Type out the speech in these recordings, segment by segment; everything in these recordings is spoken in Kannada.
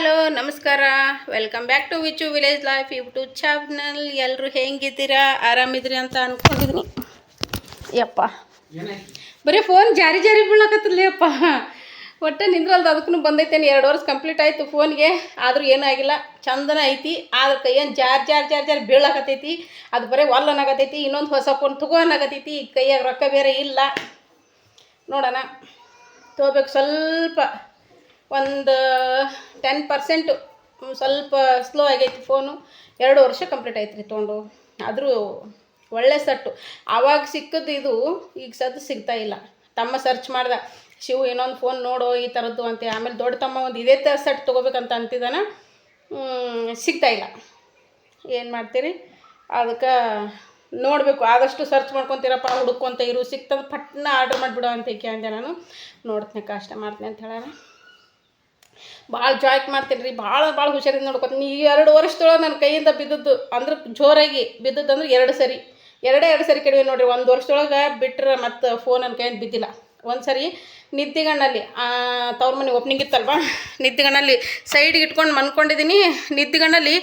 ಹಲೋ ನಮಸ್ಕಾರ, welcome back to Vichu village life YouTube channel. ಎಲ್ಲರೂ ಹೆಂಗಿದ್ದೀರಾ? ಆರಾಮಿದ್ರಿ ಅಂತ ಅನ್ಕೊಂಡಿದ್ದೀನಿ. ಯಪ್ಪ ಬರೀ ಫೋನ್ ಜಾರಿ ಜಾರಿ ಬೀಳಕತ್ತಲ್ಲ ಅಪ್ಪ. ಒಟ್ಟೆ ನಿಂದ್ರಲ್ದು ಅದಕ್ಕೂ ಬಂದೈತೇನೆ. 2 ವರ್ಷ ಕಂಪ್ಲೀಟ್ ಆಯಿತು ಫೋನ್ಗೆ, ಆದರೂ ಏನಾಗಿಲ್ಲ, ಚಂದನ ಐತಿ. ಆದ್ರೆ ಕೈಯನ್ನು ಜಾರಿ ಜಾರಿ ಜಾರಿ ಜಾರಿ ಬೀಳಕತ್ತೈತಿ. ಅದು ಬರೀ ಒಲ್ಲನಾಗತೈತಿ. ಇನ್ನೊಂದು ಹೊಸ ಫೋನ್ ತಗೋನಾಗತೈತಿ. ಕೈಯಾಗ ರೊಕ್ಕ ಬೇರೆ ಇಲ್ಲ. ನೋಡೋಣ ತೊಗೋಬೇಕು. ಸ್ವಲ್ಪ ಒಂದು 10% ಸ್ವಲ್ಪ ಸ್ಲೋ ಆಗೈತಿ ಫೋನು. 2 ವರ್ಷ ಕಂಪ್ಲೀಟ್ ಆಯ್ತು ರೀ ತೊಗೊಂಡು. ಆದರೂ ಒಳ್ಳೆ ಸೆಟ್ಟು. ಆವಾಗ ಸಿಕ್ಕದ್ದು ಇದು ಈಗ ಸದ್ದು ಸಿಗ್ತಾ ಇಲ್ಲ. ತಮ್ಮ ಸರ್ಚ್ ಮಾಡ್ದೆ, ಶಿವು ಇನ್ನೊಂದು ಫೋನ್ ನೋಡು ಈ ಥರದ್ದು ಅಂತ. ಆಮೇಲೆ ದೊಡ್ಡ ತಮ್ಮ ಒಂದು ಇದೇ ಥರ ಸೆಟ್ ತೊಗೋಬೇಕಂತ ಅಂತಿದ್ದಾನ. ಸಿಗ್ತಾಯಿಲ್ಲ. ಏನು ಮಾಡ್ತೀರಿ? ಅದಕ್ಕೆ ನೋಡಬೇಕು. ಆದಷ್ಟು ಸರ್ಚ್ ಮಾಡ್ಕೊತೀರಪ್ಪ, ಹುಡುಕೊಂತ ಇರು. ಸಿಕ್ತಂದ್ರೆ ಪಟ್ನ ಆರ್ಡ್ರ್ ಮಾಡಿಬಿಡೋ ಅಂತ ಅಂದೆ ನಾನು. ನೋಡ್ತೀನಿ, ಕಷ್ಟ ಮಾಡ್ತೀನಿ ಅಂತ ಹೇಳೋಣ. ಭಾಳ ಜಾಯ್ಕ್ ಮಾಡ್ತೀನಿ ರೀ. ಭಾಳ ಹುಷಾರಿಂದ ನೋಡ್ಕೊತೀನಿ. ಈ 2 ವರ್ಷದೊಳಗೆ ನನ್ನ ಕೈಯಿಂದ ಬಿದ್ದದ್ದು ಅಂದ್ರೆ ಜೋರಾಗಿ ಬಿದ್ದದ್ದು ಅಂದ್ರೆ 2 ಸರಿ. ಎರಡೇ ಸರಿ ಕೆಡವೆ ನೋಡಿರಿ. 1 ವರ್ಷದೊಳಗೆ ಬಿಟ್ಟರೆ ಮತ್ತು ಫೋನ್ ನನ್ನ ಕೈಯಿಂದ ಬಿದ್ದಿಲ್ಲ. ಒಂದು ಸರಿ ನಿದ್ದೆಗಣ್ಣಲ್ಲಿ ತವ್ರ ಮನೆ ಓಪ್ನಿಂಗ್ ಇತ್ತಲ್ವ, ನಿದ್ದೆಗಣ್ಣಲ್ಲಿ ಸೈಡ್ಗೆ ಇಟ್ಕೊಂಡು ಮನ್ಕೊಂಡಿದ್ದೀನಿ. ನಿದ್ದೆಗಣ್ಣಲ್ಲಿ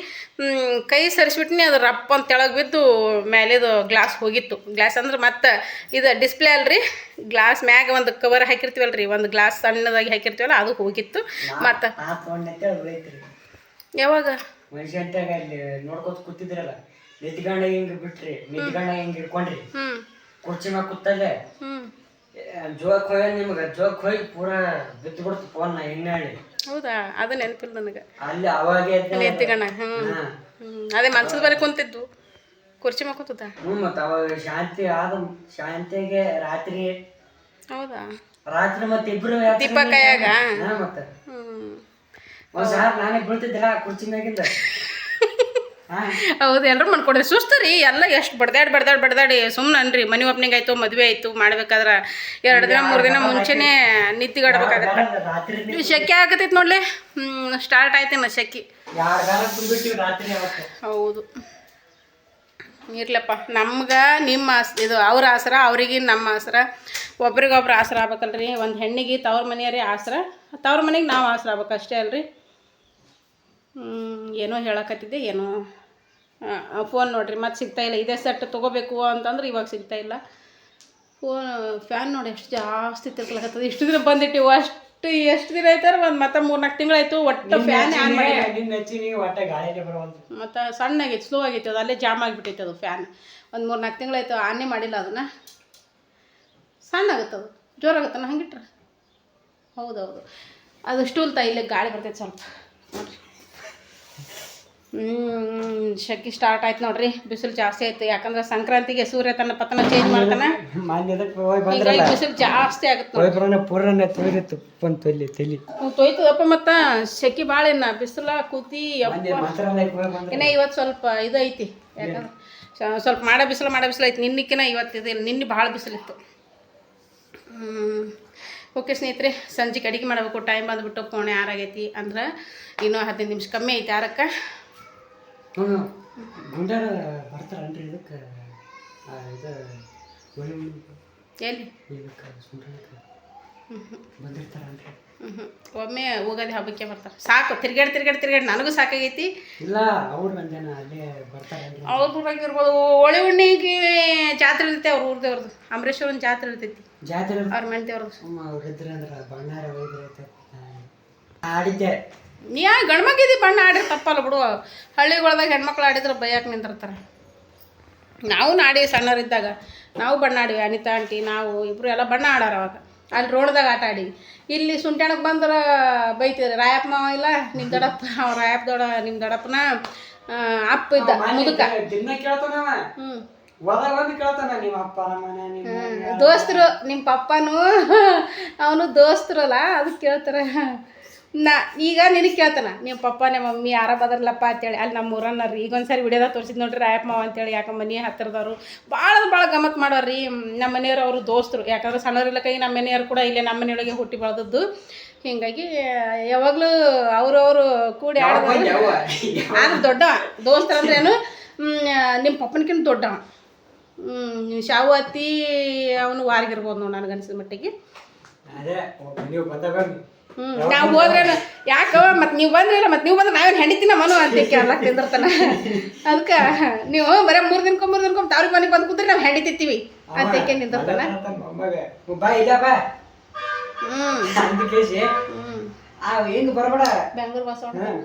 ಕೈ ಸರಿಸ್ಬಿಟ್ಟಿನಿ. ಅದು ರಪ್ಪ ಅಂತ ತೆಳಗೆ ಬಿದ್ದು ಮೇಲೇದು ಗ್ಲಾಸ್ ಹೋಗಿತ್ತು. ಗ್ಲಾಸ್ ಅಂದ್ರೆ ಮತ್ತು ಇದು ಡಿಸ್ಪ್ಲೇ ಅಲ್ರಿ, ಗ್ಲಾಸ್ ಮ್ಯಾಗ ಒಂದು ಕವರ್ ಹಾಕಿರ್ತೀವಲ್ಲ ರೀ, ಒಂದು ಗ್ಲಾಸ್ ಸಣ್ಣದಾಗಿ ಹಾಕಿರ್ತೀವಲ್ಲ, ಅದು ಹೋಗಿತ್ತು. ಮತ್ತು ಯಾವಾಗ ನೋಡ್ಕೊತ ಕೂತಿದ್ರಲ್ಲ, ನಿದ್ಗಣ್ಣ ಹಿಂಗೆ ಬಿಟ್ರಿ, ನಿದ್ಗಣ್ಣ ಹಿಂಗೆ ಇಟ್ಕೊಂಡ್ರಿ, ಕುರ್ಚಿ ಮ್ಯಾಗ ಕೂತಲ್ಲೇ ಜೋಕ್ ಹೋಗ ನಿಮ್ಗೆ ಜೋಕ್ ಹೋಗಿ ಪೂರಾ ಬಿತ್ತು ಬಿಡ್ತು ಫೋನ್ ಎಣ್ಣೆ ಹೇಳಿ. ಹೌದಾ? ಅದು ನೆನಪಿಲ್ಲ ನನಗೆ. ಅಲ್ಲಿ ಅವಾಗೆ ಎತ್ತಿಗಣ್ಣ. ಅದೇ ಮನ್ಸದ ಬರೀ ಕುಂತಿದ್ದು, ಕುರ್ಚಿ ಮ್ಯಾಗ ಕೂತದ. ಮತ್ತು ಅವಾಗ ಶಾಂತಿಗೆ ರಾತ್ರಿ. ಹೌದಾ? ರಾತ್ರಿ ಮತ್ತೆ ಇಬ್ರು ದೀಪ ಕೈಯಾಗ ಮತ್ತೆ ಒಂದ್ ಸಾರ್ ನಾನೇ ಬೀಳ್ತಿದ್ದಿಲ್ಲ ಕುರ್ಚಿ ಮ್ಯಾಗಿಂದ. ಹೌದು, ಎಲ್ಲರೂ ಮಾಡ್ಕೊಡ್ರಿ. ಸುಸ್ತು ರೀ ಎಲ್ಲ. ಎಷ್ಟು ಬಡ್ದಾಡಿ ಸುಮ್ಮನೆ ಅನ್ರಿ. ಮನೆ ಓಪನಿಂಗ್ ಆಯಿತು, ಮದುವೆ ಆಯಿತು, ಮಾಡ್ಬೇಕಾದ್ರೆ 2 ದಿನ 3 ದಿನ ಮುಂಚೆನೇ ನಿದ್ದಿಗಾಡ್ಬೇಕಾಗತ್ತೆ. ಶೆಕೆ ಆಗತೈತೆ ನೋಡ್ಲಿ. ಸ್ಟಾರ್ಟ್ ಆಯ್ತೇನ ಶೆಕೆ. ಹೌದು, ಇರ್ಲಪ್ಪ. ನಮ್ಗೆ ನಿಮ್ಮ ಇದು ಅವ್ರ ಆಸರ, ಅವ್ರಿಗೆ ನಮ್ಮ ಆಸರ, ಒಬ್ರಿಗೊಬ್ರು ಆಸರ ಆಗ್ಬೇಕಲ್ರಿ. ಒಂದು ಹೆಣ್ಣಿಗೆ ತವ್ರ ಮನೆಯವರೇ ಆಸರ, ತವ್ರ ಮನೆಗೆ ನಾವು ಆಸರ ಆಗ್ಬೇಕು ಅಷ್ಟೇ ಅಲ್ರಿ. ಏನೋ ಹೇಳಕತ್ತಿದ್ದೆ, ಏನೋ ಫೋನ್ ನೋಡಿರಿ ಮತ್ತೆ ಸಿಗ್ತಾಯಿಲ್ಲ. ಇದೇ ಸೆಟ್ ತೊಗೋಬೇಕು ಅಂತಂದ್ರೆ ಇವಾಗ ಸಿಗ್ತಾಯಿಲ್ಲ. ಫೋನ್ ಫ್ಯಾನ್ ನೋಡಿ ಎಷ್ಟು ಜಾಸ್ತಿ ತಿರ್ಕಲಾಗತ್ತದ. ಇಷ್ಟು ದಿನ ಬಂದಿಟ್ಟಿವು, ಅಷ್ಟು ಎಷ್ಟು ದಿನ ಆಯ್ತಾರೆ, ಒಂದು ಮತ್ತೆ 3-4 ತಿಂಗಳಾಯ್ತು. ಒಟ್ಟು ಫ್ಯಾನ್ ಆನ್ ಮಾಡಿ ಮತ್ತು ಸಣ್ಣಾಗೈತೆ, ಸ್ಲೋ ಆಗೈತೆ. ಅದು ಅಲ್ಲೇ ಜಾಮ್ ಆಗಿಬಿಟ್ಟೈತೆ ಅದು ಫ್ಯಾನ್. ಒಂದು 3-4 ತಿಂಗಳಾಯ್ತು, ಆನೇ ಮಾಡಿಲ್ಲ ಅದನ್ನು. ಸಣ್ಣ ಆಗುತ್ತದು, ಜೋರಾಗುತ್ತಾನ ಹಂಗಿಟ್ರೆ. ಹೌದೌದು, ಅದು ಸ್ಟೂಲ್ ಇಲ್ಲೇ ಗಾಳಿ ಬರ್ತೈತೆ ಸ್ವಲ್ಪ ನೋಡಿರಿ. ಶೆಕೆ ಸ್ಟಾರ್ಟ್ ಆಯ್ತು ನೋಡ್ರಿ. ಬಿಸಿಲು ಜಾಸ್ತಿ ಆಯ್ತು. ಯಾಕಂದ್ರೆ ಸಂಕ್ರಾಂತಿಗೆ ಸೂರ್ಯ ತನ್ನ ಪತನ ಚೇಂಜ್ ಮಾಡ್ತಾನೆ. ಹೀಗಾಗಿ ಬಿಸಿಲು ಜಾಸ್ತಿ ಆಗುತ್ತೆ ತೊಯ್ತದಪ್ಪ. ಮತ್ತು ಶೆಕೆ ಭಾಳ ಇನ್ನು ಬಿಸಿಲ ಕೂತಿ ಇನ್ನು ಇವತ್ತು ಸ್ವಲ್ಪ ಇದು ಐತಿ. ಯಾಕಂದ್ರೆ ಸ್ವಲ್ಪ ಮಾಡ ಬಿಸಿಲು ಐತಿ. ನಿನ್ನಿಕ್ಕಿನ ಇವತ್ತಿದೆ. ನಿನ್ನೆ ಭಾಳ ಬಿಸಿಲಿತ್ತು. ಓಕೆ ಸ್ನೇಹಿತರೆ, ಸಂಜೆಗೆ ಅಡುಗೆ ಮಾಡಬೇಕು. ಟೈಮ್ ಬಂದುಬಿಟ್ಟು 5:45 ಆಗೈತಿ. ಅಂದ್ರೆ ಇನ್ನೂ 15 ನಿಮಿಷ ಕಮ್ಮಿ ಐತಿ. ಆರಕ್ಕೆ ಎಲ್ಲಿ ಒಮ್ಮೆ ಹೋಗೋದೇ ಹಬ್ಬಕ್ಕೆ ಬರ್ತಾರೆ. ಸಾಕು, ತಿರ್ಗಾಡಿ ನನಗೂ ಸಾಕಾಗೈತಿ. ಅವ್ರ ಇರ್ಬೋದು. ಹೋಳಿ ಹುಣ್ಣಿಗೆ ಜಾತ್ರೆ ಇರ್ತೈತೆ ಅವ್ರ ಊರ್ದೇವ್ರದ್ದು. ಅಂಬರೀಶ್ವರನ ಜಾತ್ರೆ ಇರ್ತೈತಿ, ಅವ್ರ ಮೆಂಟೇವ್ರದ್ದು. ನೀ ಗಂಡ್ಮಗಿದ್ದಿ ಬಣ್ಣ ಆಡಿದ್ರೆ ತಪ್ಪಲ್ಲ ಬಿಡು. ಹಳ್ಳಿಗೊಳದಾಗ ಹೆಣ್ಮಕ್ಳು ಆಡಿದ್ರೆ ಬೈಯಾಕೆ ನಿಂತಿರ್ತಾರೆ. ನಾವು ಆಡಿ ಸಣ್ಣವರಿದ್ದಾಗ ನಾವು ಬಣ್ಣ ಆಡಿವಿ. ಅನಿತಾ ಆಂಟಿ ನಾವು ಇಬ್ಬರು ಎಲ್ಲ ಬಣ್ಣ ಆಡಾರ ಅವಾಗ. ಅಲ್ಲಿ ರೋಡ್ದಾಗ ಆಟ ಆಡಿ. ಇಲ್ಲಿ ಸುಂಟ್ಯಾಣಕ್ಕೆ ಬಂದ್ರೆ ಬೈತಿದ್ರು. ರಾಯಪ್ಪ ಮಾವ ಇಲ್ಲ ನಿಮ್ಮ ದೊಡ್ಡಪ್ಪ, ಅವ್ರ ನಿಮ್ಮ ದೊಡ್ಡಪ್ಪನ ಅಪ್ಪ ಇದ್ದ ಮುದುಕ. ದೋಸ್ತರು, ನಿಮ್ಮ ಪಪ್ಪನೂ ಅವನು ದೋಸ್ತರಲ್ಲ, ಅದಕ್ಕೆ ಕೇಳ್ತಾರೆ. ಈಗ ನಿನಗೆ ಕೇಳ್ತಾನೆ, ನಿಮ್ಮ ಪಪ್ಪ ನಿಮ್ಮ ಮಮ್ಮಿ ಯಾರ ಬದರ್ಲಪ್ಪ ಅಂತೇಳಿ. ಅಲ್ಲಿ ನಮ್ಮ ಊರನ್ನವ್ರಿ ಈಗೊಂದು ಸಾರಿ ವಿಡಿಯೋದಾಗ ತೋರಿಸಿದ್ ನೋಡ್ರಿ, ರಾಯಪ್ಪ ಮಾವ ಅಂತೇಳಿ. ಯಾಕಂದ್ರೆ ಮನೆ ಹತ್ತಿರದವರು ಭಾಳ ಗಮ್ಮತ್ ಮಾಡೋರು ರೀ. ನಮ್ಮ ಮನೆಯವರು ಅವರು ದೋಸ್ತರು. ಯಾಕಂದ್ರೆ ಸಣ್ಣವರಿಲ್ಲ ಕೈ ನಮ್ಮ ಮನೆಯವರು ಕೂಡ ಇಲ್ಲೇ ನಮ್ಮ ಮನೆಯೊಳಗೆ ಹುಟ್ಟಿ ಬೆಳೆದದ್ದು. ಹೀಗಾಗಿ ಯಾವಾಗಲೂ ಅವರು ಕೂಡಿ ಆಡೋದು. ಆದ್ರೆ ದೊಡ್ಡವ ದೋಸ್ತರಂದ್ರೇನು, ನಿಮ್ಮ ಪಪ್ಪನಕ್ಕಿಂತ ದೊಡ್ಡವ. ಶಾವು ಅತ್ತಿ ಅವನು ವಾರಿಗಿರ್ಬೋದು ನೋಡಿ ನನಗನ್ಸಿದ ಮಟ್ಟಿಗೆ. ನಾವು ಹೋದ್ರೆ ಯಾಕವ ಮತ್ತು ನೀವು ಬಂದ್ರಲ್ಲ ಮತ್ತು ನೀವು ಬಂದ್ರೆ ನಾವೇನು ಹೆಂಡಿತಿನ ಮನು ಅಂತ ಕೇಳಲ್ಲ ತಿಂದಿರ್ತಾನ. ಅದಕ್ಕೆ ನೀವು ಬರೀ 3 ದಿನಕ್ಕೊಮ್ಮೆ ಅವ್ರಿಗೆ ಮನೆಗೆ ಬಂದು ಕೂತ್ರೆ ನಾವು ಹೆಂಡಿತಿರ್ತೀವಿ ಅಂತ ನಿಂದಿರ್ತಾನ. ಹಿಂಗ ಬರ್ಬೇಡ ಬೆಂಗ್ಳೂರು ಬಸ್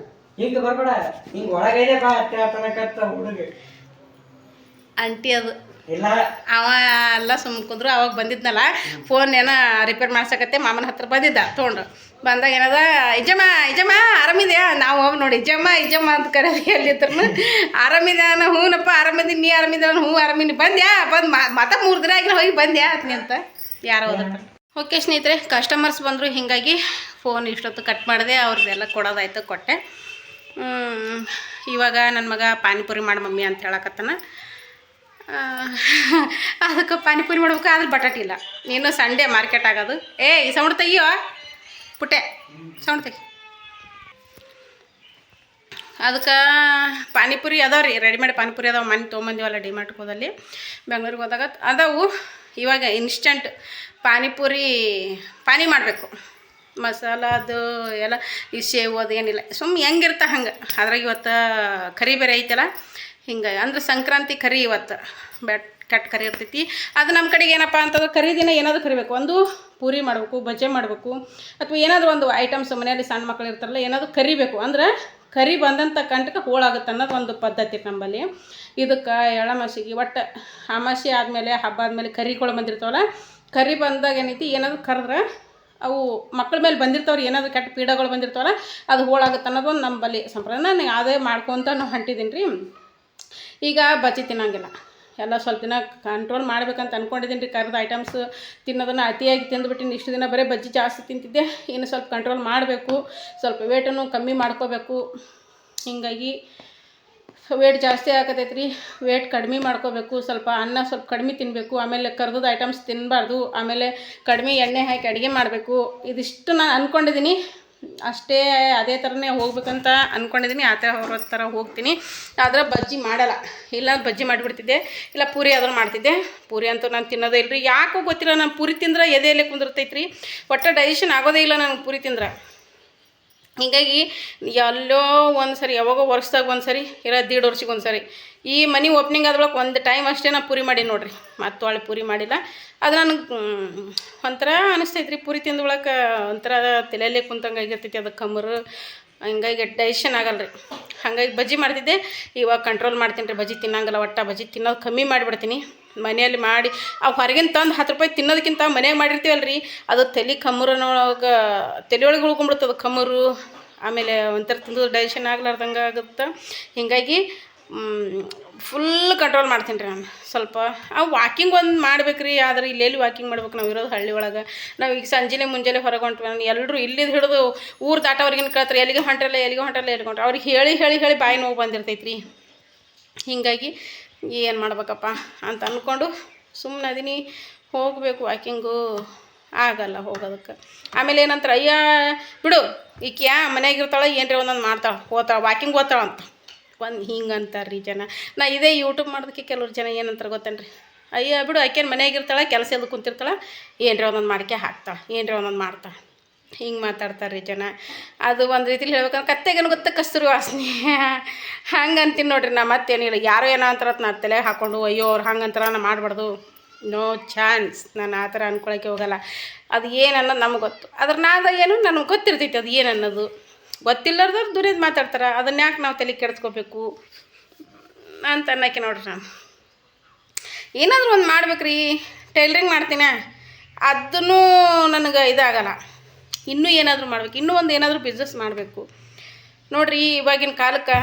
ಹಿಂಗ ಬರ್ಬೇಡ ಹಿಂಗ ಒಳಗೈದೆ ಬಾ ತನಕತ್ತ ಹುಡುಗ ಆಂಟಿ ಅದು ಇಲ್ಲ ಅವ ಎಲ್ಲ ಸುಮ್ಕುಂದ್ರು. ಅವಾಗ ಬಂದಿದ್ನಲ್ಲ ಫೋನ್ ಏನೋ ರಿಪೇರ್ ಮಾಡ್ಸಕತ್ತೆ ಮಾಮನ ಹತ್ರ ಬಂದಿದ್ದ ತೊಗೊಂಡು ಬಂದಾಗ ಏನದ ಇಜಮ್ಮ ಆರಾಮಿದೆಯಾ? ನಾವು ಹೋಗಿ ನೋಡಿ ಇಜಮ್ಮ ಅಂತ ಕರೆದು ಎಲ್ಲಿದ್ರು ಆರಾಮಿದ್ಯಾನ ಹ್ಞೂನಪ್ಪ ಆರಾಮಿದ್ದೀನಿ ನೀ ಆರಾಮಿದ ಹ್ಞೂ ಆರಾಮಿನಿ ಬಂದ್ಯಾ ಬಂದು ಮತ್ತೆ 3 ದಿನ ಆಗಿಲ್ಲ ಹೋಗಿ ಬಂದ್ಯಾ ಅತ್ನಿ ಅಂತ ಯಾರೋ ಓದತ್ತ. ಓಕೆ ಸ್ನೇಹಿತರೆ, ಕಸ್ಟಮರ್ಸ್ ಬಂದರು, ಹೀಗಾಗಿ ಫೋನ್ ಇಷ್ಟೊತ್ತು ಕಟ್ ಮಾಡಿದೆ. ಅವ್ರದ್ದೆಲ್ಲ ಕೊಡೋದಾಯ್ತು, ಕೊಟ್ಟೆ. ಇವಾಗ ನನ್ನ ಮಗ ಪಾನಿಪುರಿ ಮಾಡಿ ಮಮ್ಮಿ ಅಂತ ಹೇಳಕತ್ತಾನ. ಅದಕ್ಕೆ ಪಾನಿಪುರಿ ಮಾಡ್ಬೇಕು, ಆದ್ರೆ ಬಟಾಟಿ ಇಲ್ಲ. ನೀನು ಸಂಡೇ ಮಾರ್ಕೆಟ್ ಆಗೋದು. ಈ ಸೌಂಡ್ ತೆಗಿಯೋ ಪುಟ್ಟೆ, ಸೌಂಡ್ ತೆಗಿ. ಅದಕ್ಕೆ ಪಾನಿಪುರಿ ಅದಾವ ರೀ, ರೆಡಿಮೇಡ್ ಪಾನಿಪುರಿ ಅದಾವೆ. ಮನೆ ತೊಗೊಂಬಂದಿವಲ್ಲ ಡಿಮಾರ್ಟ್ಗೆ ಹೋದಲ್ಲಿ, ಬೆಂಗ್ಳೂರಿಗೆ ಹೋದಾಗ ಅದಾವು. ಇವಾಗ ಇನ್ಸ್ಟಂಟ್ ಪಾನಿ ಮಾಡಬೇಕು. ಮಸಾಲ ಅದು ಎಲ್ಲ ಈ ಸೇವು ಅದು ಏನಿಲ್ಲ, ಸುಮ್ಮನೆ ಹೆಂಗಿರ್ತ ಹಂಗೆ. ಅದ್ರಾಗ ಇವತ್ತು ಕರಿ ಬೇರೆ ಐತಲ್ಲ, ಹಿಂಗೆ ಅಂದ್ರೆ ಸಂಕ್ರಾಂತಿ ಕರಿ ಇವತ್ತು ಕೆಟ್ಟ ಕರಿ ಇರ್ತೈತಿ. ಅದು ನಮ್ಮ ಕಡೆಗೆ ಏನಪ್ಪ ಅಂತಂದ್ರೆ ಕರಿ ದಿನ ಏನಾದರೂ ಕರಿಬೇಕು. ಒಂದು ಪೂರಿ ಮಾಡಬೇಕು, ಬಜ್ಜೆ ಮಾಡಬೇಕು, ಅಥವಾ ಏನಾದರೂ ಒಂದು ಐಟಮ್ಸ್ ಮನೆಯಲ್ಲಿ ಸಣ್ಣ ಮಕ್ಕಳು ಇರ್ತಾರಲ್ಲ ಏನಾದರೂ ಕರಿಬೇಕು. ಅಂದ್ರೆ ಕರಿ ಬಂದಂಥ ಕಂಟಕ್ಕೆ ಹೋಳಾಗುತ್ತೆ ಅನ್ನೋದು ಒಂದು ಪದ್ಧತಿ ನಮ್ಮಲ್ಲಿ. ಇದಕ್ಕೆ ಎಳ್ಳಮಾಸಿಗೆ ಒಟ್ಟು ಅಮಾಸೆ ಆದಮೇಲೆ ಹಬ್ಬ ಆದಮೇಲೆ ಕರಿಗಳು ಬಂದಿರ್ತಾವಲ್ಲ, ಕರಿ ಬಂದಾಗ ಏನೈತಿ ಏನಾದರೂ ಕರೆದ್ರೆ ಅವು ಮಕ್ಕಳ ಮೇಲೆ ಬಂದಿರ್ತಾವ್ರಿ, ಏನಾದರೂ ಕೆಟ್ಟ ಪೀಡಗಳು ಬಂದಿರ್ತಾವಲ್ಲ ಅದು ಹೋಳಾಗುತ್ತೆ ಅನ್ನೋದು ಒಂದು ನಮ್ಮಲ್ಲಿ ಸಂಪ್ರದಾಯ. ನಾನು ಅದೇ ಮಾಡ್ಕೊತ ನಾವು ಹೊಂಟಿದ್ದೀನಿ ರೀ. ಈಗ ಬಜ್ಜಿ ತಿನ್ನೋಂಗಿಲ್ಲ, ಎಲ್ಲ ಸ್ವಲ್ಪ ದಿನ ಕಂಟ್ರೋಲ್ ಮಾಡ್ಬೇಕಂತ ಅಂದ್ಕೊಂಡಿದ್ದೀನಿ ರೀ. ಕರೆದ ಐಟಮ್ಸ್ ತಿನ್ನೋದನ್ನು ಅತಿಯಾಗಿ ತಿಂದುಬಿಟ್ಟಿನಿ. ಇಷ್ಟು ದಿನ ಬರೀ ಬಜ್ಜಿ ಜಾಸ್ತಿ ತಿಂತಿದ್ದೆ, ಇನ್ನು ಸ್ವಲ್ಪ ಕಂಟ್ರೋಲ್ ಮಾಡಬೇಕು. ಸ್ವಲ್ಪ ವೇಟನ್ನು ಕಮ್ಮಿ ಮಾಡ್ಕೋಬೇಕು. ಹೀಗಾಗಿ ವೇಟ್ ಜಾಸ್ತಿ ಆಗತೈತೆ ರೀ. ವೇಟ್ ಕಡಿಮೆ ಮಾಡ್ಕೋಬೇಕು. ಸ್ವಲ್ಪ ಅನ್ನ ಸ್ವಲ್ಪ ಕಡಿಮೆ ತಿನ್ನಬೇಕು. ಆಮೇಲೆ ಕರ್ದದ ಐಟಮ್ಸ್ ತಿನ್ನಬಾರ್ದು. ಆಮೇಲೆ ಕಡಿಮೆ ಎಣ್ಣೆ ಹಾಕಿ ಅಡುಗೆ ಮಾಡಬೇಕು. ಇದಿಷ್ಟು ನಾನು ಅಂದ್ಕೊಂಡಿದ್ದೀನಿ. ಅಷ್ಟೇ ಅದೇ ಥರನೇ ಹೋಗ್ಬೇಕಂತ ಅಂದ್ಕೊಂಡಿದ್ದೀನಿ. ಆ ಥರ ಹೋಗ್ತೀನಿ. ಆದರೆ ಬಜ್ಜಿ ಮಾಡಲ್ಲ. ಇಲ್ಲ ಬಜ್ಜಿ ಮಾಡಿಬಿಡ್ತಿದ್ದೆ, ಇಲ್ಲ ಪೂರಿ ಅದನ್ನು ಮಾಡ್ತಿದ್ದೆ. ಪೂರಿ ಅಂತೂ ನಾನು ತಿನ್ನೋದೇ ಇಲ್ಲ ರೀ. ಯಾಕೋ ಗೊತ್ತಿಲ್ಲ, ನಾನು ಪೂರಿ ತಿಂದ್ರೆ ಎದೆಯಲ್ಲೇ ಕುಂದಿರ್ತೈತೆ ರೀ. ಒಟ್ಟು ಡೈಜೆಷನ್ ಆಗೋದೇ ಇಲ್ಲ ನನಗೆ ಪೂರಿ ತಿಂದ್ರೆ. ಹೀಗಾಗಿ ಎಲ್ಲೋ ಒಂದು ಸರಿ, ಯಾವಾಗೋ ವರ್ಷದಾಗ ಒಂದು ಸರಿ, ಇಲ್ಲ 1.5 ವರ್ಷಕ್ಕೆ ಒಂದು ಸರಿ, ಈ ಮನೆ ಓಪ್ನಿಂಗ್ ಆದ್ರೊಳಗೆ ಒಂದು ಟೈಮ್ ಅಷ್ಟೇ ನಾನು ಪೂರಿ ಮಾಡಿ ನೋಡಿರಿ. ಮತ್ತು ಒಳ್ಳೆ ಪೂರಿ ಮಾಡಿಲ್ಲ. ಅದು ನನಗೆ ಒಂಥರ ಅನಿಸ್ತೈತೆ ರೀ. ಪೂರಿ ತಿಂದೊಳಗೆ ಒಂಥರ ತಲೆಯಲ್ಲೇ ಕುಂತಂಗೆ ಆಗಿರ್ತೈತಿ, ಅದು ಕಮ್ಮರು. ಹಂಗಾಗಿ ಡೈಜೆಷನ್ ಆಗಲ್ಲ ರೀ. ಹಾಗಾಗಿ ಬಜ್ಜಿ ಮಾಡ್ತಿದ್ದೆ, ಇವಾಗ ಕಂಟ್ರೋಲ್ ಮಾಡ್ತೀನಿ ರೀ. ಬಜ್ಜಿ ತಿನ್ನಂಗಿಲ್ಲ, ಒಟ್ಟು ಬಜ್ಜಿ ತಿನ್ನೋದು ಕಮ್ಮಿ ಮಾಡಿಬಿಡ್ತೀನಿ. ಮನೆಯಲ್ಲಿ ಮಾಡಿ ಅವು ಹೊರಗಿನ ತಂದು 10 ರೂಪಾಯಿ ತಿನ್ನೋದಕ್ಕಿಂತ ಮನೆಯಾಗ ಮಾಡಿರ್ತೀವಲ್ಲ ರೀ, ಅದು ತಲೆ ಕಮ್ಮರನೊಳಗೆ ತಲೆಯೊಳಗೆ ಉಳ್ಕೊಂಡ್ಬಿಡ್ತದೆ ಕಮ್ಮರು. ಆಮೇಲೆ ಒಂಥರ ತಿಂದು ಡೈಜೆಷನ್ ಆಗ್ಲಾರ್ದಂಗೆ ಆಗುತ್ತೆ. ಹೀಗಾಗಿ ಫುಲ್ ಕಂಟ್ರೋಲ್ ಮಾಡ್ತೀನಿ ರೀ ನಾನು. ಸ್ವಲ್ಪ ವಾಕಿಂಗ್ ಒಂದು ಮಾಡ್ಬೇಕು ರೀ. ಆದರೆ ಇಲ್ಲೆಲ್ಲಿ ವಾಕಿಂಗ್ ಮಾಡ್ಬೇಕು, ನಾವು ಇರೋದು ಹಳ್ಳಿ ಒಳಗೆ. ನಾವು ಈಗ ಮುಂಜಾನೆ ಹೊರಗೆ ಹೊಂಟ್ವಿ, ಎಲ್ಲರೂ ಇಲ್ಲಿದ್ದು ಹಿಡಿದು ಊರು ದಾಟೋವ್ರಿಗಿನ ಕೇಳ್ತಾರೆ, ಎಲ್ಲಿಗೆ ಹೊಂಟ್ರೆ ಅವ್ರಿಗೆ ಹೇಳಿ ಬಾಯಿ ನೋವು ಬಂದಿರ್ತೈತೆ ರೀ. ಹೀಗಾಗಿ ಏನು ಮಾಡ್ಬೇಕಪ್ಪ ಅಂತ ಅಂದ್ಕೊಂಡು ಸುಮ್ಮನೆ ಅದೀನಿ. ಹೋಗಬೇಕು ವಾಕಿಂಗು, ಆಗಲ್ಲ ಹೋಗೋದಕ್ಕೆ. ಆಮೇಲೆ ಏನಂತಾರೆ, ಅಯ್ಯ ಬಿಡು ಈಕೆ ಮನೆಯಾಗಿರ್ತಾಳೆ, ಏನರ ಒಂದೊಂದು ಮಾಡ್ತಾಳೆ, ವಾಕಿಂಗ್ ಹೋಗ್ತಾಳಂತ ಒಂದು ಹಿಂಗೆ ಅಂತಾರೆ ರೀ ಜನ. ನಾ ಇದೇ ಯೂಟ್ಯೂಬ್ ಮಾಡೋದಕ್ಕೆ ಕೆಲವ್ರು ಜನ ಏನಂತಾರೆ ಗೊತ್ತೇನ್ರಿ, ಅಯ್ಯ ಬಿಡು ಆಕೆನು ಮನೆಯಾಗಿರ್ತಾಳೆ, ಕೆಲಸ ಎಲ್ಲ ಕುಂತಿರ್ತಾಳೆ, ಏನರ ಒಂದೊಂದು ಮಾಡ್ಕೆ ಹಾಕ್ತಾಳೆ, ಏನರ ಒಂದೊಂದು ಮಾಡ್ತಾಳೆ, ಹಿಂಗೆ ಮಾತಾಡ್ತಾರೆ ರೀ ಜನ. ಅದು ಒಂದು ರೀತಿಲಿ ಹೇಳ್ಬೇಕಂದ್ರೆ ಕತ್ತೆಗೇನು ಗೊತ್ತ ಕಸ್ತೂರಿ ವಾಸನೆ ಹಂಗೆ ಅಂತೀನಿ ನೋಡ್ರಿ. ನಾ ಮತ್ತೇನಿಲ್ಲ, ಯಾರೋ ಏನೋ ಅಂತಾರತ್ ನಾ ತಲೆ ಹಾಕ್ಕೊಂಡು ಅಯ್ಯೋ ಅವ್ರು ಹಂಗೆ ಅಂತಾರ ನಾ ಮಾಡಬಾರ್ದು, ನೋ ಚಾನ್ಸ್. ನಾನು ಆ ಥರ ಅಂದ್ಕೊಳಕ್ಕೆ ಹೋಗಲ್ಲ. ಅದು ಏನು ಅನ್ನೋದು ನಮ್ಗೆ ಗೊತ್ತು. ಅದ್ರ ನಾದ ಏನು ನನಗೆ ಗೊತ್ತಿರ್ತೈತಿ. ಅದು ಏನು ಅನ್ನೋದು ಗೊತ್ತಿಲ್ಲರ್ದವ್ರು ದುರಿದು ಮಾತಾಡ್ತಾರೆ. ಅದನ್ನ ಯಾಕೆ ನಾವು ತಲೆ ಕೆಡಿಸ್ಕೋಬೇಕು ಅಂತ ಅನ್ನೋಕೆ ನೋಡ್ರಿ. ನಾನು ಏನಾದರೂ ಒಂದು ಮಾಡ್ಬೇಕ್ರಿ. ಟೈಲರಿಂಗ್ ಮಾಡ್ತೀನಿ, ಅದನ್ನು ನನಗೆ ಇದಾಗಲ್ಲ. ಇನ್ನೂ ಏನಾದರೂ ಮಾಡ್ಬೇಕು, ಇನ್ನೂ ಒಂದು ಏನಾದರೂ ಬಿಸ್ನೆಸ್ ಮಾಡಬೇಕು ನೋಡಿರಿ. ಇವಾಗಿನ ಕಾಲಕ್ಕೆ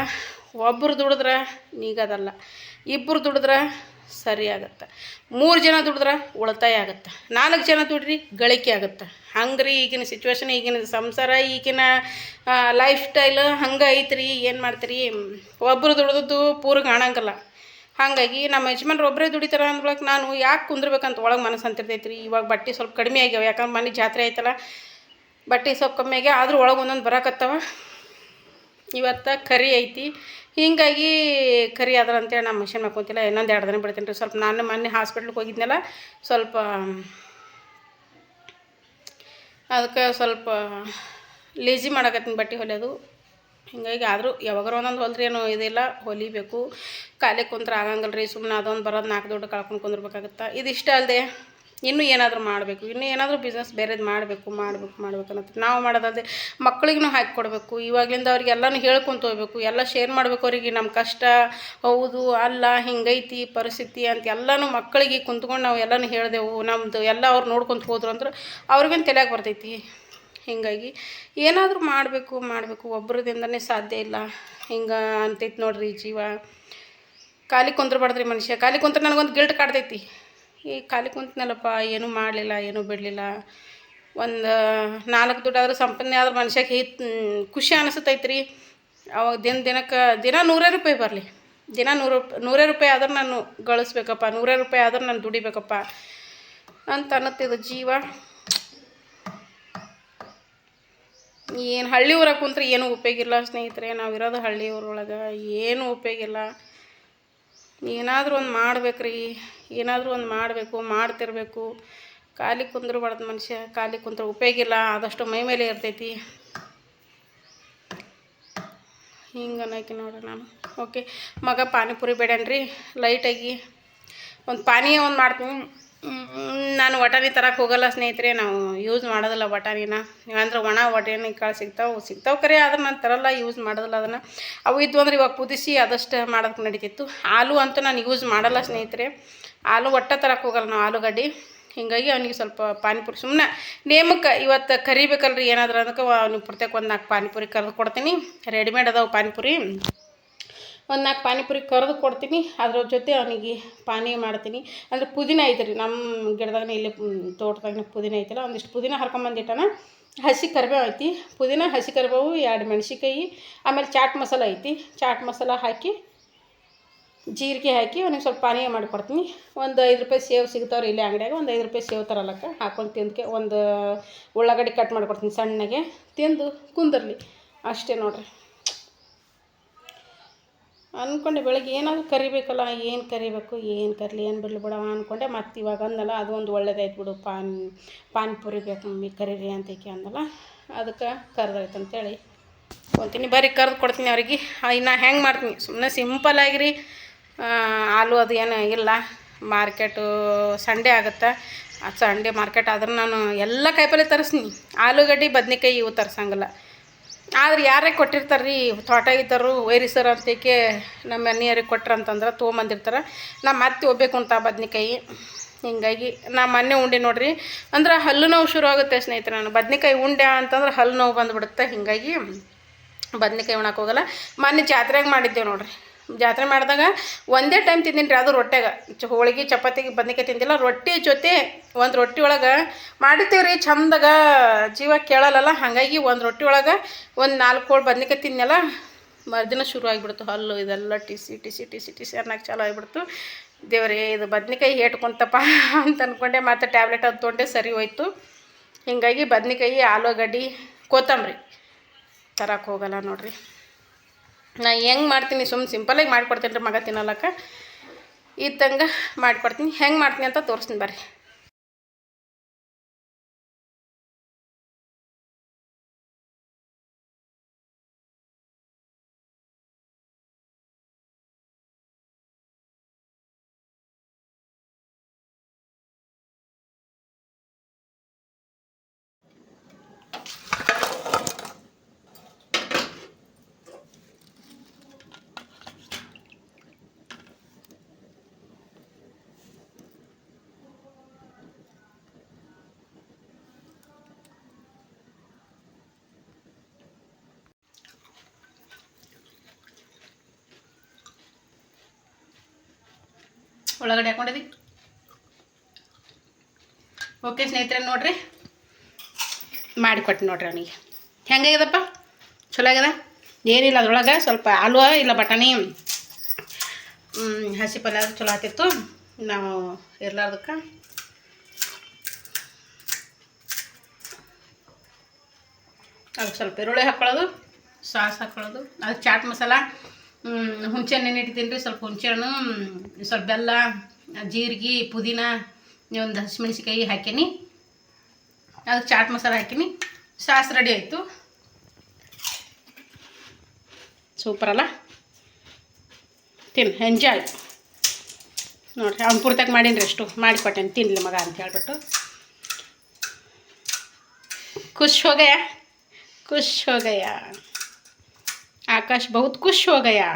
ಒಬ್ಬರು ದುಡಿದ್ರೆ ನೀಗೋದಲ್ಲ, ಇಬ್ಬರು ದುಡಿದ್ರೆ ಸರಿ ಆಗುತ್ತೆ, 3 ಜನ ದುಡಿದ್ರೆ ಉಳಿತಾಯ ಆಗುತ್ತೆ, 4 ಜನ ದುಡ್ರಿ ಗಳಿಕೆ ಆಗುತ್ತೆ. ಹಂಗೆ ರೀ ಈಗಿನ ಸಿಚುವೇಶನ್, ಈಗಿನ ಸಂಸಾರ, ಈಗಿನ ಲೈಫ್ ಸ್ಟೈಲ್ ಹಂಗೆ ಐತ್ರಿ. ಏನು ಮಾಡ್ತೀರಿ, ಒಬ್ಬರು ದುಡಿದದ್ದು ಪೂರ ಕಾಣಂಗಿಲ್ಲ. ಹಾಗಾಗಿ ನಮ್ಮ ಯಜಮಾನ್ರು ಒಬ್ಬರೇ ದುಡಿತಾರೆ ಅಂದ್ಬಿಳಕ್ಕೆ ನಾನು ಯಾಕೆ ಕುಂದ್ರಬೇಕಂತ ಒಳಗೆ ಮನಸ್ಸು ಅಂತಿರ್ತೈತೆ ರೀ. ಇವಾಗ ಬಟ್ಟೆ ಸ್ವಲ್ಪ ಕಡಿಮೆ ಆಗ್ಯಾವ, ಯಾಕಂದ್ರೆ ಮನೆ ಜಾತ್ರೆ ಆಯ್ತಲ್ಲ, ಬಟ್ಟೆ ಸ್ವಲ್ಪ ಕಮ್ಮಿ ಆಗ್ಯಾವ. ಆದರೂ ಒಳಗೆ ಒಂದೊಂದು ಬರಕತ್ತವ. ಇವತ್ತು ಕರಿ ಐತಿ, ಹೀಗಾಗಿ ಕರಿ ಆದ್ರೆ ಅಂತೇಳಿ ನಾನು ಮಿಷನ್ ಹಾಕೊಂತಿಲ್ಲ. ಇನ್ನೊಂದು 2 ದಿನ ಬಿಡ್ತೀನಿ ರೀ. ಸ್ವಲ್ಪ ನಾನು ಮೊನ್ನೆ ಹಾಸ್ಪಿಟ್ಲಿಗೆ ಹೋಗಿದ್ನಲ್ಲ, ಸ್ವಲ್ಪ ಅದಕ್ಕೆ ಸ್ವಲ್ಪ ಲೇಜಿ ಮಾಡಕತ್ತೀನಿ ಬಟ್ಟೆ ಹೊಲಿಯೋದು. ಹಿಂಗಾಗಿ ಆದರೂ ಯಾವಾಗಾರ ಒಂದೊಂದು ಹೊಲ್ದ್ರಿ ಏನೋ ಇದಿಲ್ಲ, ಹೊಲಿಬೇಕು. ಖಾಲಿ ಕುಂತ್ರೆ ಆಗಂಗಿಲ್ಲ ರೀ, ಸುಮ್ಮನೆ ಅದೊಂದು ಬರೋದು 4 ದುಡ್ಡು ಕಳ್ಕೊಂಡು ಕುಂದಿರ್ಬೇಕಾಗತ್ತೆ. ಇದಿಷ್ಟ ಅಲ್ಲದೆ ಇನ್ನೂ ಏನಾದರೂ ಮಾಡಬೇಕು, ಇನ್ನೂ ಏನಾದರೂ ಬಿಸ್ನೆಸ್ ಬೇರೆದು ಮಾಡಬೇಕು ಅನ್ನತ್ತೆ. ನಾವು ಮಾಡೋದಲ್ಲದೆ ಮಕ್ಳಿಗೂ ಹಾಕಿಕೊಡ್ಬೇಕು. ಇವಾಗಲಿಂದ ಅವ್ರಿಗೆಲ್ಲನೂ ಹೇಳ್ಕೊಂತ ಹೋಗ್ಬೇಕು, ಎಲ್ಲ ಶೇರ್ ಮಾಡ್ಬೇಕು ಅವ್ರಿಗೆ. ನಮ್ಮ ಕಷ್ಟ ಹೌದು ಅಲ್ಲ ಹಿಂಗೈತಿ ಪರಿಸ್ಥಿತಿ ಅಂತ ಎಲ್ಲನೂ ಮಕ್ಕಳಿಗೆ ಕುಂತ್ಕೊಂಡು ನಾವು ಎಲ್ಲನೂ ಹೇಳಿದೆವು. ನಮ್ಮದು ಎಲ್ಲ ಅವ್ರು ನೋಡ್ಕೊತ ಹೋದ್ರು ಅಂದ್ರೆ ಅವ್ರಿಗೇನು ತಲೆಯಾಗ ಬರ್ತೈತಿ. ಹೀಗಾಗಿ ಏನಾದರೂ ಮಾಡಬೇಕು ಒಬ್ಬರದಿಂದನೇ ಸಾಧ್ಯ ಇಲ್ಲ. ಹಿಂಗೆ ಅಂತೈತಿ ನೋಡ್ರಿ ಜೀವ. ಖಾಲಿ ಕುಂದ್ರಬಾರ್ದ್ರಿ ಮನುಷ್ಯ. ಖಾಲಿ ಕುಂತ್ರೆ ನನಗೊಂದು ಗಿಲ್ಟ್ ಕಾಡ್ತೈತಿ. ಈ ಖಾಲಿ ಕುಂತನಲ್ಲಪ್ಪ, ಏನೂ ಮಾಡಲಿಲ್ಲ, ಏನೂ ಬಿಡಲಿಲ್ಲ, ಒಂದು 4 ದುಡ್ಡಾದರೂ ಸಂಪಾದನೆ ಆದ್ರೆ ಮನುಷ್ಯಕ್ಕೆ ಖುಷಿ ಅನಿಸ್ತೈತೆ ರೀ. ಅವಾಗ ದಿನಕ್ಕೆ 100 ರೂಪಾಯಿ ಬರಲಿ, ದಿನ 100 ರೂಪಾಯಿ ಆದ್ರೆ ನಾನು ಗಳಿಸ್ಬೇಕಪ್ಪ, 100 ರೂಪಾಯಿ ಆದ್ರೆ ನಾನು ದುಡಿಬೇಕಪ್ಪ ಅಂತ ಅನ್ನತ್ತಿದ್ದು ಜೀವ. ಏನು ಹಳ್ಳಿ ಊರಾಗ ಕುಂತ್ರೆ ಏನೂ ಉಪಯೋಗ ಇಲ್ಲ ಸ್ನೇಹಿತರೆ. ನಾವಿರೋದು ಹಳ್ಳಿ ಊರೊಳಗೆ, ಏನೂ ಉಪಯೋಗ ಇಲ್ಲ. ಏನಾದರೂ ಒಂದು ಮಾಡ್ಬೇಕ್ರಿ, ಏನಾದರೂ ಒಂದು ಮಾಡಬೇಕು, ಮಾಡ್ತಿರ್ಬೇಕು. ಖಾಲಿ ಕುಂದ್ರಬಾರ್ದು ಮನುಷ್ಯ. ಖಾಲಿ ಕುಂತ್ರೆ ಉಪಯೋಗ ಇಲ್ಲ, ಆದಷ್ಟು ಮೈ ಮೇಲೆ ಇರ್ತೈತಿ. ಹಿಂಗೆ ಅನ್ನೋಕೆ ನೋಡ್ರಿ ನಾನು. ಓಕೆ, ಮಗ ಪಾನಿಪುರಿ ಬೇಡನ್ರಿ, ಲೈಟಾಗಿ ಒಂದು ಪಾನೀಯ ಒಂದು ಮಾಡ್ತೀನಿ. ನಾನು ವಟಾಣಿ ತರಕ್ಕೆ ಹೋಗಲ್ಲ ಸ್ನೇಹಿತರೆ, ನಾವು ಯೂಸ್ ಮಾಡೋದಿಲ್ಲ ವಟಾಣಿನ. ಅಂದ್ರೆ ಒಣ ವಟಾಣಿ ಕಾಳು ಸಿಗ್ತಾವೆ ಕರೆ, ಆದ್ರೆ ನಾನು ತರಲ್ಲ, ಯೂಸ್ ಮಾಡೋದಿಲ್ಲ ಅದನ್ನು. ಅವು ಇದ್ವು ಅಂದ್ರೆ ಇವಾಗ ಕುದಿಸಿ ಅದಷ್ಟು ಮಾಡೋದಕ್ಕೆ ನಡೀತಿತ್ತು. ಆಲೂ ಅಂತೂ ನಾನು ಯೂಸ್ ಮಾಡಲ್ಲ ಸ್ನೇಹಿತರೆ, ಆಲೂ ಒಟ್ಟ ತರಕ್ಕೆ ಹೋಗಲ್ಲ ನಾವು, ಆಲೂಗಡ್ಡೆ. ಹೀಗಾಗಿ ಅವನಿಗೆ ಸ್ವಲ್ಪ ಪಾನಿಪುರಿ ಸುಮ್ಮನೆ ನೇಮಕ್ಕೆ ಇವತ್ತು ಕರಿಬೇಕಲ್ರಿ ಏನಾದರೂ ಅದಕ್ಕೆ ಅವ್ನಿಗೆ ಪ್ರತ್ಯೇಕ ಒಂದು 4 ಪಾನಿಪುರಿ ಕರೆದು ಕೊಡ್ತೀನಿ. ರೆಡಿಮೇಡ್ ಅದಾವೆ ಪಾನಿಪುರಿ, ಒಂದು 4 ಪಾನಿಪುರಿ ಕರೆದು ಕೊಡ್ತೀನಿ. ಅದ್ರ ಜೊತೆ ಅವನಿಗೆ ಪಾನೀಯ ಮಾಡ್ತೀನಿ. ಅಂದರೆ ಪುದೀನ ಐತ್ರಿ ನಮ್ಮ ಗಿಡದಾಗನೇ, ಇಲ್ಲಿ ತೋಟದಾಗನೇ ಪುದೀನ ಐತಿಲ್ಲ, ಒಂದಿಷ್ಟು ಪುದೀನ ಹರ್ಕೊಂಬಂದಿಟ್ಟನ. ಹಸಿ ಕರಿಬೇವು ಐತಿ, ಪುದೀನ, ಹಸಿ ಕರಿಬೇವು, 2 ಮೆಣಸಿನ್ಕಾಯಿ, ಆಮೇಲೆ ಚಾಟ್ ಮಸಾಲ ಐತಿ. ಚಾಟ್ ಮಸಾಲ ಹಾಕಿ, ಜೀರಿಗೆ ಹಾಕಿ ಅವನಿಗೆ ಸ್ವಲ್ಪ ಪಾನೀಯ ಮಾಡಿಕೊಡ್ತೀನಿ. ಒಂದು 5 ರೂಪಾಯಿ ಸೇವ್ ಸಿಗ್ತಾವ್ರಿ ಇಲ್ಲಿ ಅಂಗಡಿಯಾಗ, ಒಂದು 5 ರೂಪಾಯಿ ಸೇವ್ ತರಲಕ್ಕ ಹಾಕೊಂಡು ತಿಂದಕ್ಕೆ. ಒಂದು ಉಳ್ಳಾಗಡ್ಡಿ ಕಟ್ ಮಾಡಿಕೊಡ್ತೀನಿ ಸಣ್ಣಗೆ, ತಿಂದು ಕುಂದಿರ್ಲಿ ಅಷ್ಟೇ ನೋಡ್ರಿ. ಅಂದ್ಕೊಂಡೆ ಬೆಳಗ್ಗೆ ಏನಾದರೂ ಕರಿಬೇಕಲ್ಲ, ಏನು ಕರಿಬೇಕು, ಏನು ಕರಲಿ, ಏನು ಬಿಡಲಿ ಬಿಡವ ಅಂದ್ಕೊಂಡೆ. ಮತ್ತು ಇವಾಗ ಅಂದಲ್ಲ, ಅದು ಒಂದು ಒಳ್ಳೇದಾಯ್ತು ಬಿಡು, ಪಾನಿಪುರಿ ಬೇಕು ಮಮ್ಮಿ ಕರೀರಿ ಅಂತೇಕೆ ಅಂದಲ್ಲ, ಅದಕ್ಕೆ ಕರೆದಾಯ್ತು ಅಂತೇಳಿ ಕೊಡ್ತೀನಿ. ಬರ್ರಿ ಕರೆದು ಕೊಡ್ತೀನಿ ಅವ್ರಿಗೆ. ಇನ್ನು ಹೆಂಗೆ ಮಾಡ್ತೀನಿ, ಸುಮ್ಮನೆ ಸಿಂಪಲ್ ಆಗಿರಿ. ಆಲೂ ಅದು ಏನು ಇಲ್ಲ, ಮಾರ್ಕೆಟು ಸಂಡೇ ಆಗುತ್ತೆ, ಆ ಸಂಡೇ ಮಾರ್ಕೆಟ್ ಆದ್ರೆ ನಾನು ಎಲ್ಲ ಕಾಯಿಪಲ್ಲೆ ತರಿಸ್ತೀನಿ. ಆಲೂಗಡ್ಡೆ ಬದ್ನೆಕಾಯಿ ಇವು ತರ್ಸಂಗಿಲ್ಲ. ಆದ್ರೆ ಯಾರೇ ಕೊಟ್ಟಿರ್ತಾರೆ ರೀ, ತೋಟ ಇದ್ದರು ವೈರಿಸರ್ ಅಂತೇಕೆ ನಮ್ಮ ಮನೆಯವ್ರಿಗೆ ಕೊಟ್ರಂತಂದ್ರೆ ತೊಗೊಂಬಂದಿರ್ತಾರೆ. ನಮ್ಮ ಮತ್ತೆ ಹೋಗ್ಬೇಕು ಅಂತ ಬದ್ನೆಕಾಯಿ. ಹೀಗಾಗಿ ನಾ ಮೊನ್ನೆ ಉಂಡೆ ನೋಡ್ರಿ, ಅಂದ್ರೆ ಹಲ್ಲು ನೋವು ಶುರು ಆಗುತ್ತೆ ಸ್ನೇಹಿತರೆ. ನಾನು ಬದ್ನೆಕಾಯಿ ಉಂಡೆ ಅಂತಂದ್ರೆ ಹಲ್ಲು ನೋವು ಬಂದುಬಿಡುತ್ತೆ. ಹೀಗಾಗಿ ಬದ್ನೆಕಾಯಿ ಉಣ್ಣಕ್ಕೆ ಹೋಗಲ್ಲ. ಮೊನ್ನೆ ಜಾತ್ರೆಗೆ ಮಾಡಿದ್ದೇವೆ ನೋಡ್ರಿ. ಜಾತ್ರೆ ಮಾಡಿದಾಗ ಒಂದೇ ಟೈಮ್ ತಿಂದೀನಿ ರೀ, ಅದು ರೊಟ್ಯಾಗ. ಹೋಳಿಗೆ ಚಪಾತಿಗೆ ಬದ್ನೆಕಾಯಿ ತಿಂದಿಲ್ಲ, ರೊಟ್ಟಿ ಜೊತೆ ಒಂದು ರೊಟ್ಟಿ ಒಳಗೆ ಮಾಡಿರ್ತೀವಿ ರೀ ಚಂದಾಗ, ಜೀವ ಕೇಳಲ್ಲ. ಹಾಗಾಗಿ ಒಂದು ರೊಟ್ಟಿ ಒಳಗೆ ಒಂದು 4 ಹೋಳು ಬದ್ನೆಕಾಯಿ ತಿನ್ನಲ್ಲ. ಮರುದಿನ ಶುರು ಆಗಿಬಿಡ್ತು ಹಲ್ಲು ಇದೆಲ್ಲ ಟಿಸಿ ಅನ್ನಕ್ಕೆ ಚಾಲು ಆಗಿಬಿಡ್ತು. ದೇವರೇ, ಇದು ಬದ್ನೆಕಾಯಿ ಹೇಟ್ಕೊಂತಪ್ಪ ಅಂತ ಅಂದ್ಕೊಂಡೆ. ಮತ್ತು ಟ್ಯಾಬ್ಲೆಟ್ ಅದು ತೊಗೊಂಡೆ, ಸರಿ ಹೋಯ್ತು. ಹೀಗಾಗಿ ಬದ್ನೆಕಾಯಿ, ಆಲೂಗಡ್ಡೆ, ಕೊತ್ತಂಬರಿ ತರಕ್ಕೆ ಹೋಗಲ್ಲ ನೋಡ್ರಿ. ನಾ ಹೆಂಗೆ ಮಾಡ್ತೀನಿ, ಸಿಂಪಲಾಗಿ ಮಾಡಿಕೊಡ್ತೀನಿ ರೀ ಮಗ ತಿನ್ನೋಲಕ್ಕ. ಇದ್ದಂಗೆ ಮಾಡಿಕೊಡ್ತೀನಿ. ಹೆಂಗೆ ಮಾಡ್ತೀನಿ ಅಂತ ತೋರಿಸ್ತೀನಿ ಬರ್ರಿ. ಒಳಗಡೆ ಹಾಕೊಂಡಿದ್ದಿ. ಓಕೆ ಸ್ನೇಹಿತರೆ, ನೋಡ್ರಿ ಮಾಡಿಕೊಟ್ಟು ನೋಡ್ರಿ ಅವನಿಗೆ. ಹೆಂಗಾಗ್ಯದಪ್ಪ, ಚಲೋ ಆಗ್ಯದ. ಏನಿಲ್ಲ, ಅದ್ರೊಳಗೆ ಸ್ವಲ್ಪ ಆಲೂ ಇಲ್ಲ ಬಟಾಣಿ ಹಸಿ ಪಲ್ಯ ಅದು ಚಲೋ ಆಗ್ತಿತ್ತು. ನಾವು ಇರ್ಲಾರ್ದಕ್ಕೆ ಅದಕ್ಕೆ ಸ್ವಲ್ಪ ಈರುಳ್ಳಿ ಹಾಕ್ಕೊಳ್ಳೋದು, ಸಾಸ್ ಹಾಕ್ಕೊಳ್ಳೋದು, ಅದಕ್ಕೆ ಚಾಟ್ ಮಸಾಲ, ಹುಣಸೆ ಹಣ್ಣು ಇಟ್ಟಿದ್ದೀನಿ ರೀ, ಸ್ವಲ್ಪ ಹುಣಸೆ ಹಣ್ಣು, ಸ್ವಲ್ಪ ಬೆಲ್ಲ, ಜೀರಿಗೆ, ಪುದೀನ, ಒಂದು ಹಸಿಮೆಣ್ಸಿಕಾಯಿ ಹಾಕೀನಿ. ಅದಕ್ಕೆ ಚಾಟ್ ಮಸಾಲ ಹಾಕೀನಿ. ಸಾಸ್ ರೆಡಿ ಆಯಿತು. ಸೂಪರ್ ಅಲ್ಲ, ತಿನ್ನು ಎಂಜಾಯ್. ನೋಡಿರಿ ಅವ್ನು ಪೂರ್ತಿಯಾಗಿ ಮಾಡೀನಿ ಅಷ್ಟು ಮಾಡಿಕೊಟ್ಟೇನೆ, ತಿನ್ನಲಿ ಮಗ ಅಂತ ಹೇಳ್ಬಿಟ್ಟು. खुश हो गया, खुश हो गया, आकाश बहुत खुश हो गया.